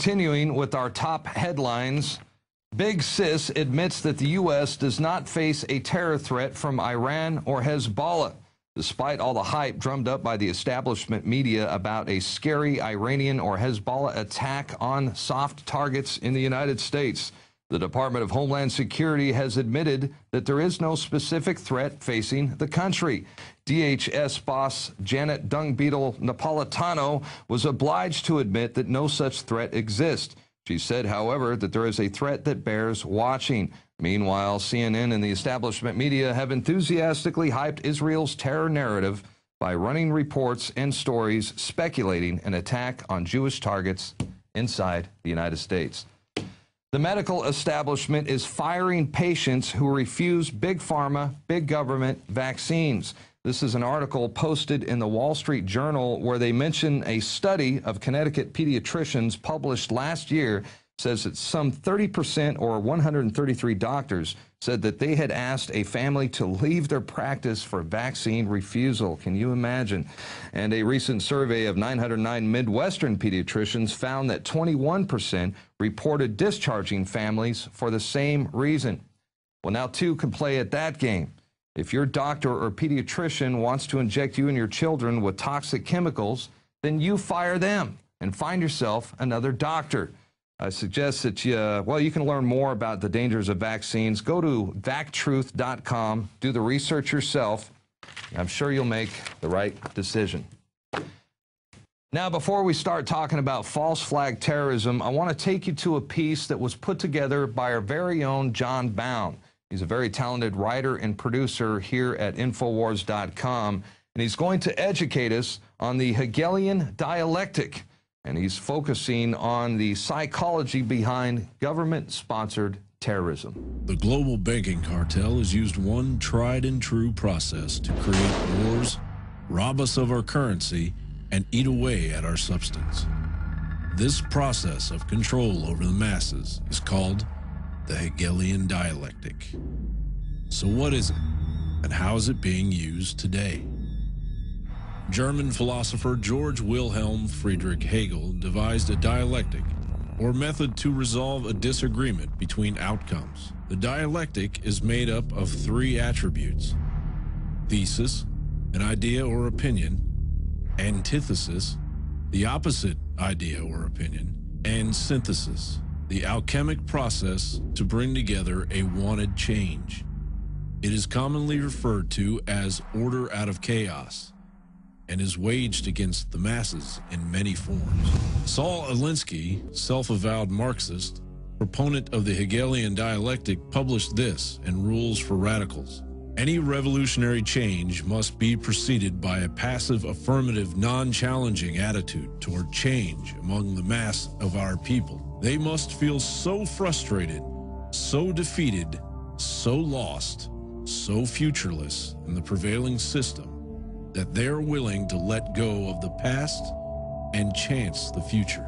Continuing with our top headlines, Big Sis admits that the U.S. does not face a terror threat from Iran or Hezbollah, despite all the hype drummed up by the establishment media about a scary Iranian or Hezbollah attack on soft targets in the United States. The Department of Homeland Security has admitted that there is no specific threat facing the country. DHS boss Janet Napolitano was obliged to admit that no such threat exists. She said, however, that there is a threat that bears watching. Meanwhile, CNN and the establishment media have enthusiastically hyped Israel's terror narrative by running reports and stories speculating an attack on Jewish targets inside the United States. The medical establishment is firing patients who refuse big pharma, big government vaccines. This is an article posted in the Wall Street Journal where they mention a study of Connecticut pediatricians published last year says that some 30% or 133 doctors said that they had asked a family to leave their practice for vaccine refusal. Can you imagine? And a recent survey of 909 Midwestern pediatricians found that 21% reported discharging families for the same reason. Well, now two can play at that game. If your doctor or pediatrician wants to inject you and your children with toxic chemicals, then you fire them and find yourself another doctor. I suggest that you can learn more about the dangers of vaccines. Go to vactruth.com, do the research yourself. I'm sure you'll make the right decision. Now, before we start talking about false flag terrorism, I want to take you to a piece that was put together by our very own John Bound. He's a very talented writer and producer here at Infowars.com, and he's going to educate us on the Hegelian Dialectic. And he's focusing on the psychology behind government-sponsored terrorism. The global banking cartel has used one tried-and-true process to create wars, rob us of our currency, and eat away at our substance. This process of control over the masses is called the Hegelian Dialectic. So what is it, and how is it being used today? German philosopher George Wilhelm Friedrich Hegel devised a dialectic, or method to resolve a disagreement between outcomes. The dialectic is made up of three attributes: thesis, an idea or opinion; antithesis, the opposite idea or opinion; and synthesis, the alchemic process to bring together a wanted change. It is commonly referred to as order out of chaos, and is waged against the masses in many forms. Saul Alinsky, self-avowed Marxist, proponent of the Hegelian dialectic, published this in Rules for Radicals. Any revolutionary change must be preceded by a passive, affirmative, non-challenging attitude toward change among the mass of our people. They must feel so frustrated, so defeated, so lost, so futureless in the prevailing system that they're willing to let go of the past and chance the future.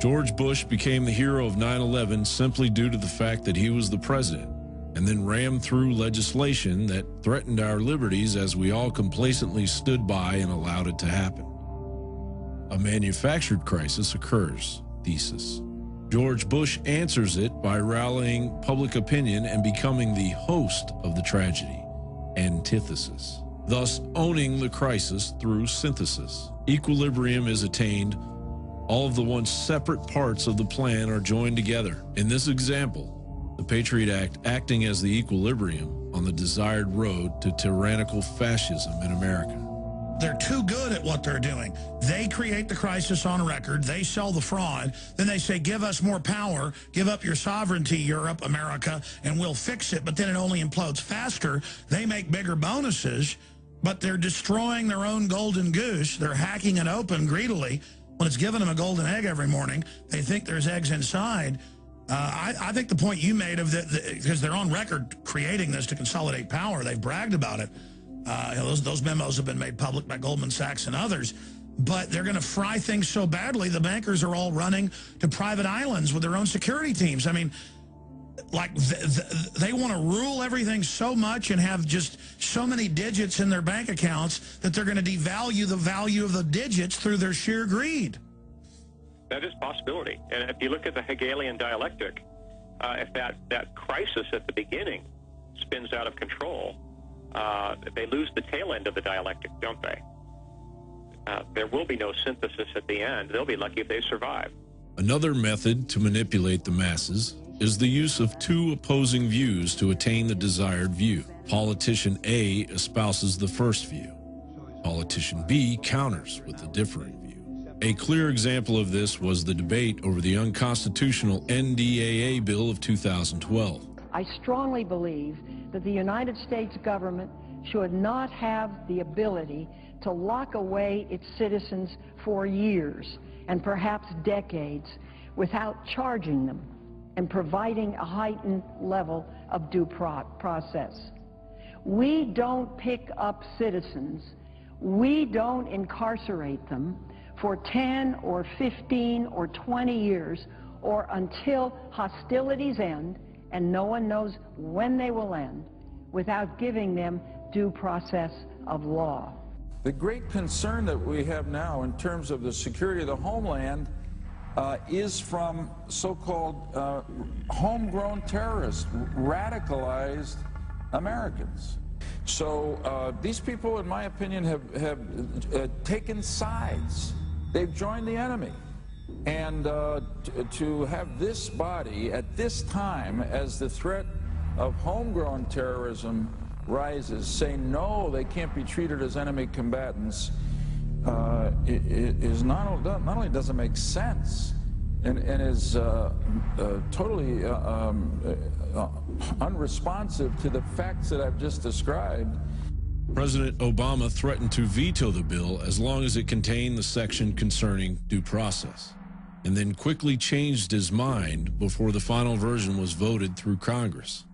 George Bush became the hero of 9/11 simply due to the fact that he was the president, and then rammed through legislation that threatened our liberties as we all complacently stood by and allowed it to happen. A manufactured crisis occurs, thesis. George Bush answers it by rallying public opinion and becoming the host of the tragedy, antithesis, thus owning the crisis through synthesis. Equilibrium is attained. All of the once separate parts of the plan are joined together. In this example, the Patriot Act acting as the equilibrium on the desired road to tyrannical fascism in America. They're too good at what they're doing. They create the crisis on record. They sell the fraud. Then they say, give us more power. Give up your sovereignty, Europe, America, and we'll fix it. But then it only implodes faster. They make bigger bonuses, but they're destroying their own golden goose. They're hacking it open greedily. When it's giving them a golden egg every morning, they think there's eggs inside. I think the point you made of because they're on record creating this to consolidate power. They've bragged about it. Those memos have been made public by Goldman Sachs and others. But they're going to fry things so badly, the bankers are all running to private islands with their own security teams. I mean, like they want to rule everything so much and have just so many digits in their bank accounts that they're going to devalue the value of the digits through their sheer greed. That is a possibility. And if you look at the Hegelian dialectic, if that crisis at the beginning spins out of control, they lose the tail end of the dialectic, don't they? There will be no synthesis at the end. They'll be lucky if they survive. Another method to manipulate the masses is the use of two opposing views to attain the desired view. Politician A espouses the first view. Politician B counters with a differing view. A clear example of this was the debate over the unconstitutional NDAA bill of 2012. I strongly believe that the United States government should not have the ability to lock away its citizens for years and perhaps decades without charging them and providing a heightened level of due process. We don't pick up citizens, we don't incarcerate them for 10 or 15 or 20 years or until hostilities end, and no one knows when they will end, without giving them due process of law. The great concern that we have now in terms of the security of the homeland is from so-called homegrown terrorists, radicalized Americans. So these people, in my opinion, have taken sides. They've joined the enemy. And to have this body at this time, as the threat of homegrown terrorism rises, say no, they can't be treated as enemy combatants, is not only doesn't make sense, and is totally unresponsive to the facts that I've just described. President Obama threatened to veto the bill as long as it contained the section concerning due process, and then quickly changed his mind before the final version was voted through Congress.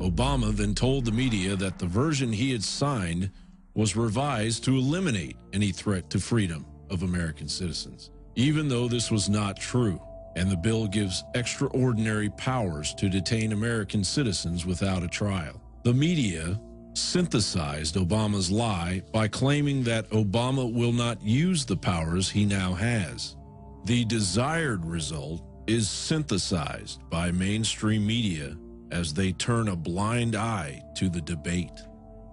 Obama then told the media that the version he had signed was revised to eliminate any threat to freedom of American citizens, even though this was not true, and the bill gives extraordinary powers to detain American citizens without a trial. The media synthesized Obama's lie by claiming that Obama will not use the powers he now has. The desired result is synthesized by mainstream media as they turn a blind eye to the debate.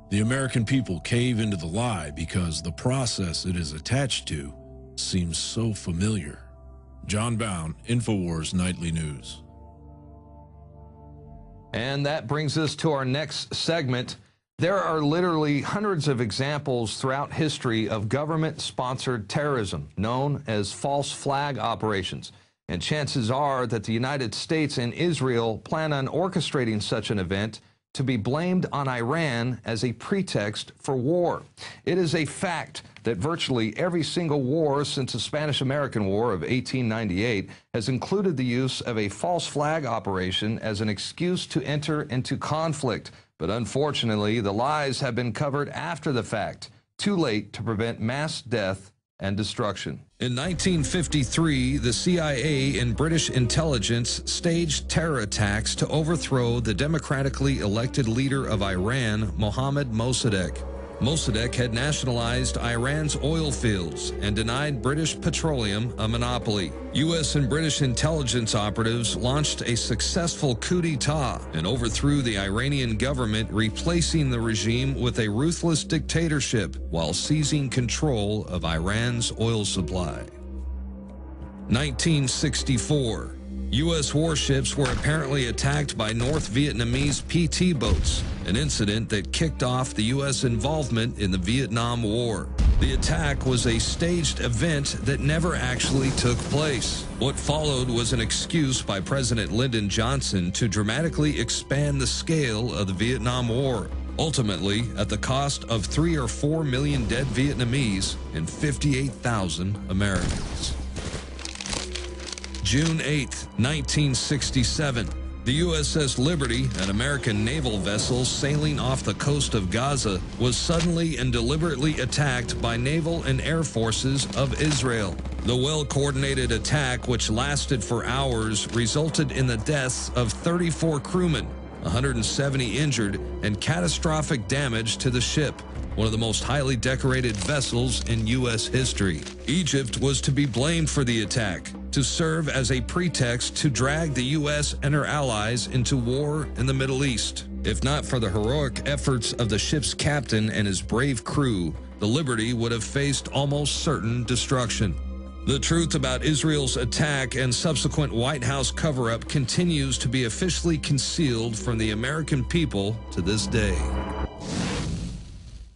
The American people cave into the lie because the process it is attached to seems so familiar. John Bound, Infowars Nightly News. And that brings us to our next segment. There are literally hundreds of examples throughout history of government-sponsored terrorism, known as false flag operations. And chances are that the United States and Israel plan on orchestrating such an event to be blamed on Iran as a pretext for war. It is a fact that virtually every single war since the Spanish-American War of 1898 has included the use of a false flag operation as an excuse to enter into conflict. But unfortunately, the lies have been covered after the fact, too late to prevent mass death and destruction. In 1953, the CIA and British intelligence staged terror attacks to overthrow the democratically elected leader of Iran, Mohammad Mossadegh. Mossadegh had nationalized Iran's oil fields and denied British Petroleum a monopoly. U.S. and British intelligence operatives launched a successful coup d'etat and overthrew the Iranian government, replacing the regime with a ruthless dictatorship while seizing control of Iran's oil supply. 1964. U.S. warships were apparently attacked by North Vietnamese PT boats, an incident that kicked off the U.S. involvement in the Vietnam War. The attack was a staged event that never actually took place. What followed was an excuse by President Lyndon Johnson to dramatically expand the scale of the Vietnam War, ultimately at the cost of 3 or 4 million dead Vietnamese and 58,000 Americans. June 8, 1967, the USS Liberty, an American naval vessel sailing off the coast of Gaza, was suddenly and deliberately attacked by naval and air forces of Israel. The well-coordinated attack, which lasted for hours, resulted in the deaths of 34 crewmen, 170 injured, and catastrophic damage to the ship. one of the most highly decorated vessels in U.S. history. Egypt was to be blamed for the attack, to serve as a pretext to drag the U.S. and her allies into war in the Middle East. If not for the heroic efforts of the ship's captain and his brave crew, the Liberty would have faced almost certain destruction. The truth about Israel's attack and subsequent White House cover-up continues to be officially concealed from the American people to this day.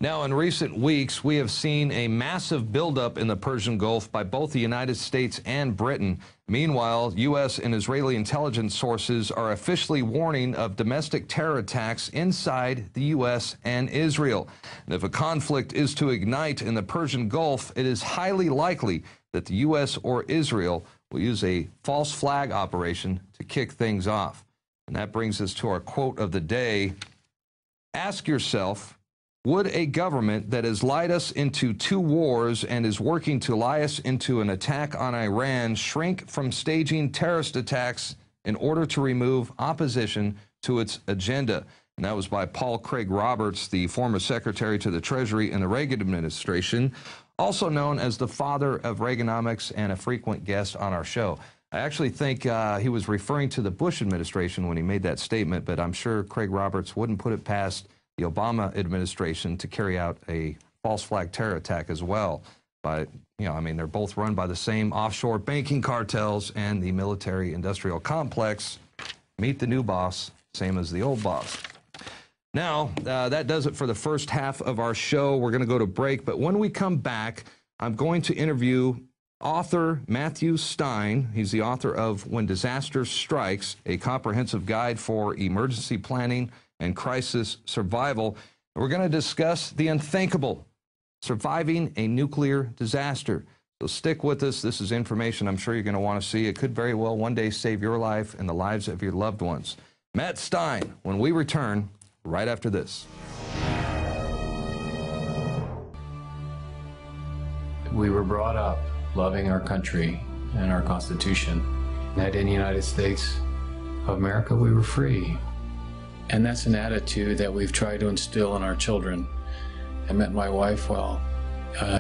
Now, in recent weeks, we have seen a massive buildup in the Persian Gulf by both the United States and Britain. Meanwhile, U.S. and Israeli intelligence sources are officially warning of domestic terror attacks inside the U.S. and Israel. And if a conflict is to ignite in the Persian Gulf, it is highly likely that the U.S. or Israel will use a false flag operation to kick things off. And that brings us to our quote of the day. Ask yourself, would a government that has lied us into 2 wars and is working to lie us into an attack on Iran shrink from staging terrorist attacks in order to remove opposition to its agenda? And that was by Paul Craig Roberts, the former Secretary to the Treasury in the Reagan administration, also known as the father of Reaganomics and a frequent guest on our show. I actually think he was referring to the Bush administration when he made that statement, but I'm sure Craig Roberts wouldn't put it past the Obama administration to carry out a false flag terror attack as well. But, you know, I mean, they're both run by the same offshore banking cartels and the military-industrial complex. Meet the new boss, same as the old boss. Now, that does it for the first half of our show. We're going to go to break, but when we come back, I'm going to interview author Matthew Stein. He's the author of When Disaster Strikes, a comprehensive guide for emergency planning and crisis survival. We're going to discuss the unthinkable, surviving a nuclear disaster. So stick with us. This is information I'm sure you're going to want to see. It could very well one day save your life and the lives of your loved ones. Matt Stein, when we return, right after this. We were brought up loving our country and our Constitution. That in the United States of America, we were free. And that's an attitude that we've tried to instill in our children. I met my wife while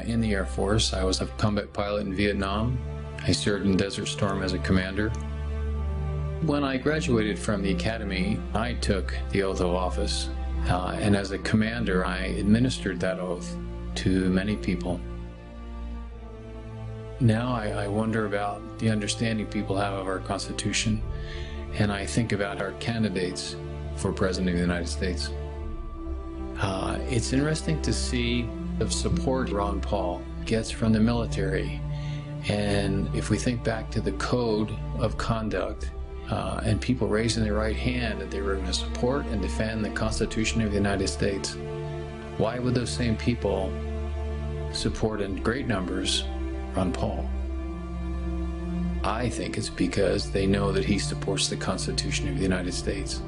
in the Air Force. I was a combat pilot in Vietnam. I served in Desert Storm as a commander. When I graduated from the academy, I took the oath of office. And as a commander, I administered that oath to many people. Now I wonder about the understanding people have of our Constitution, and I think about our candidates for President of the United States. It's interesting to see the support Ron Paul gets from the military. And if we think back to the code of conduct and people raising their right hand that they were going to support and defend the Constitution of the United States, why would those same people support in great numbers Ron Paul? I think it's because they know that he supports the Constitution of the United States.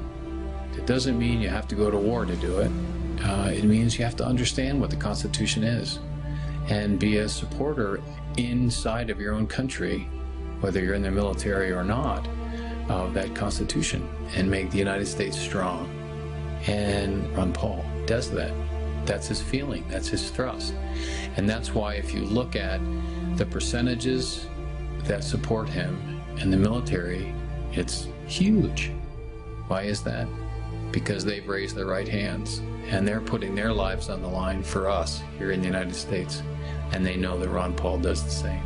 It doesn't mean you have to go to war to do it. It means you have to understand what the Constitution is and be a supporter inside of your own country, whether you're in the military or not, of that Constitution and make the United States strong. And Ron Paul does that. That's his feeling. That's his thrust. And that's why if you look at the percentages that support him in the military, it's huge. Why is that? Because they've raised their right hands and they're putting their lives on the line for us here in the United States. And they know that Ron Paul does the same.